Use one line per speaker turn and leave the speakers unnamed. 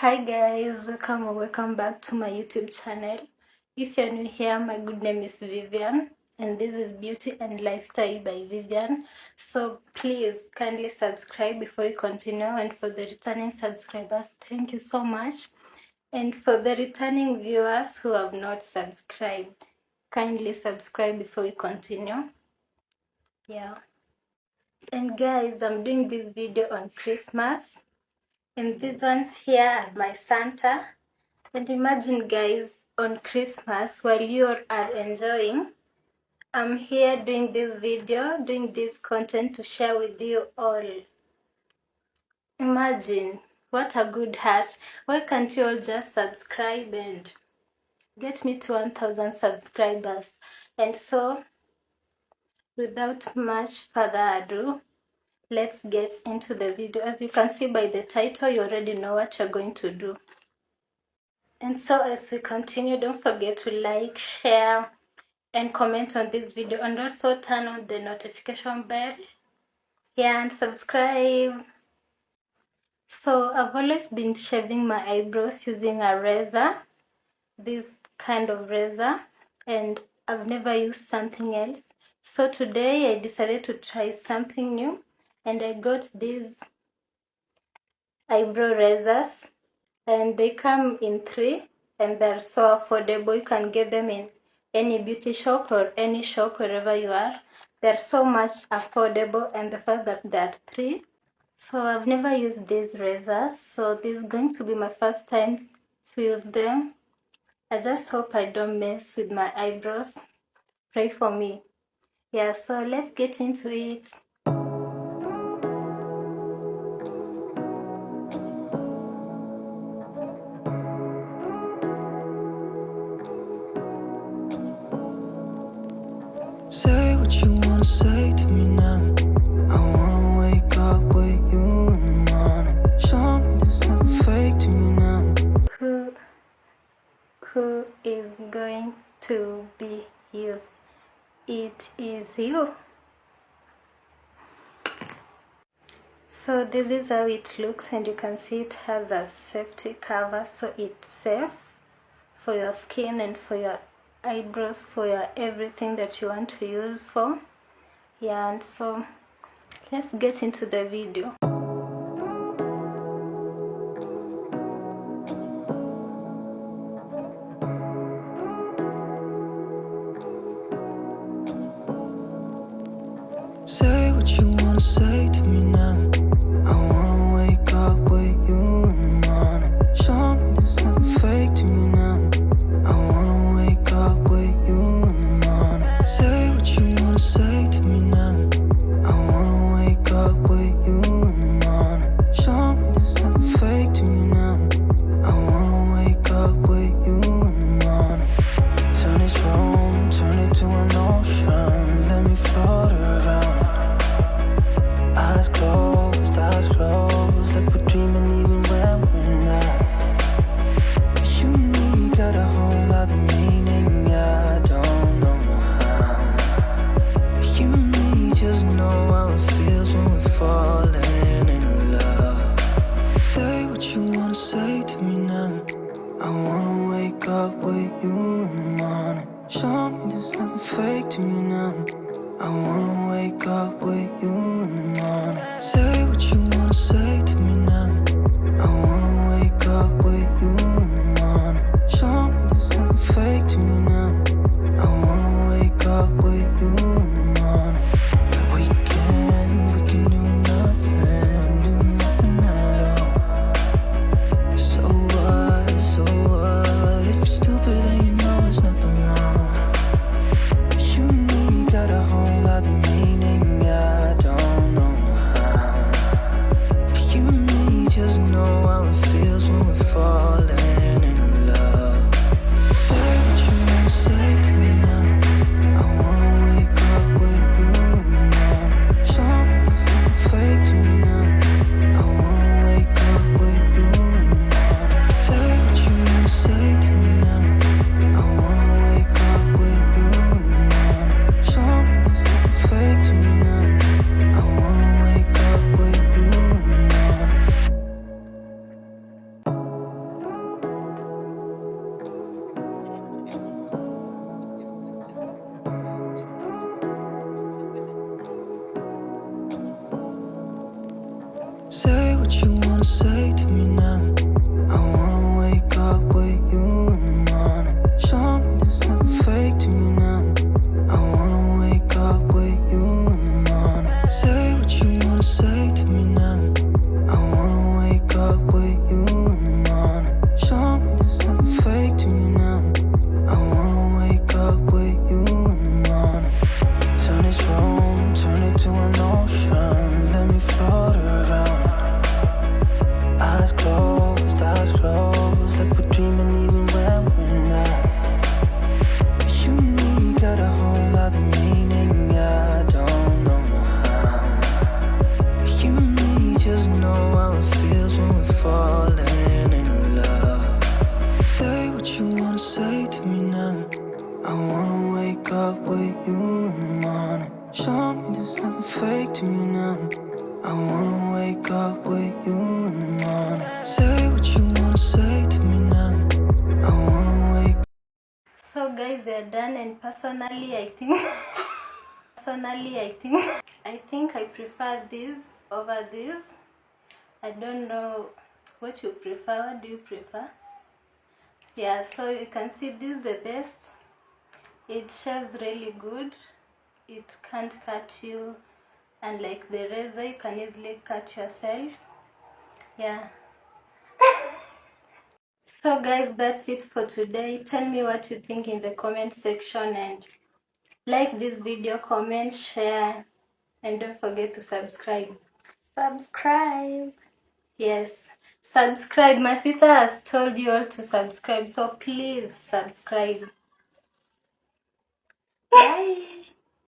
Hi guys, welcome or welcome back to my YouTube channel. If you're new here, my good name is Vivian and this is Beauty and Lifestyle by Vivian. So please kindly subscribe before you continue, and for the returning subscribers, thank you so much. And for the returning viewers who have not subscribed, kindly subscribe before we continue. Yeah. And guys, I'm doing this video on Christmas. And these ones here are my Santa. And imagine guys, on Christmas, while you are enjoying, I'm here doing this video, doing this content to share with you all. Imagine, what a good heart. Why can't you all just subscribe and get me to 1,000 subscribers? And so, without much further ado, let's get into the video. As you can see by the title, you already know what you're going to do. And so as we continue, don't forget to like, share, and comment on this video, and also turn on the notification bell. Yeah, and subscribe. So I've always been shaving my eyebrows using a razor, this kind of razor, and I've never used something else. So today I decided to try something new, and I got these eyebrow razors, and they come in 3 and they're so affordable. You can get them in any beauty shop or any shop wherever you are. They're so much affordable, and the fact that they're 3. So I've never used these razors, so this is going to be my first time to use them. I just hope I don't mess with my eyebrows. Pray for me. Yeah, so let's get into it.
Say what you wanna say to me now. I wanna wake up with you in the morning. Show me there's nothing fake to me now.
Who is going to be used? It is you. So this is how it looks, and you can see it has a safety cover, so it's safe for your skin and for your eyebrows, for your everything that you want to use for. Yeah, and so let's get into the video.
Say what you wanna say to me now. I wanna wake up with you in the morning. Show me there's nothing fake to me now. I wanna wake up with you in the morning. Say what you wanna say to me now. I wanna wake up with you in the what you wanna say to me now. I wanna wake up with you in the morning. Show me there's nothing fake to me now. I wanna wake up with you in the morning. Say what you wanna say to me now. I wanna wake up with you in the morning. Show me there's nothing fake to me now. I wanna wake up with you in the morning. Turn this room, turn it to an ocean. Let me float around. Eyes closed, like we're dreaming even when we're not. You and me got a whole other meaning, I don't know how. You and me just know how it feels when we're falling in love. Say what you wanna say to me now. I wanna wake up with you in the morning. Show me there's nothing fake to me now. I wanna wake up with you in the morning. Say what you wanna say to me now. I wanna wake.
So guys, we are done, and personally I think I think I prefer this over this. I don't know what you prefer. What do you prefer? Yeah, so you can see this is the best. It shaves really good. It can't cut you, and like the razor, you can easily cut yourself. Yeah. So guys, that's it for today. Tell me what you think in the comment section, and like this video, comment, share, and don't forget to subscribe. Subscribe. Yes, subscribe. My sister has told you all to subscribe, so please subscribe.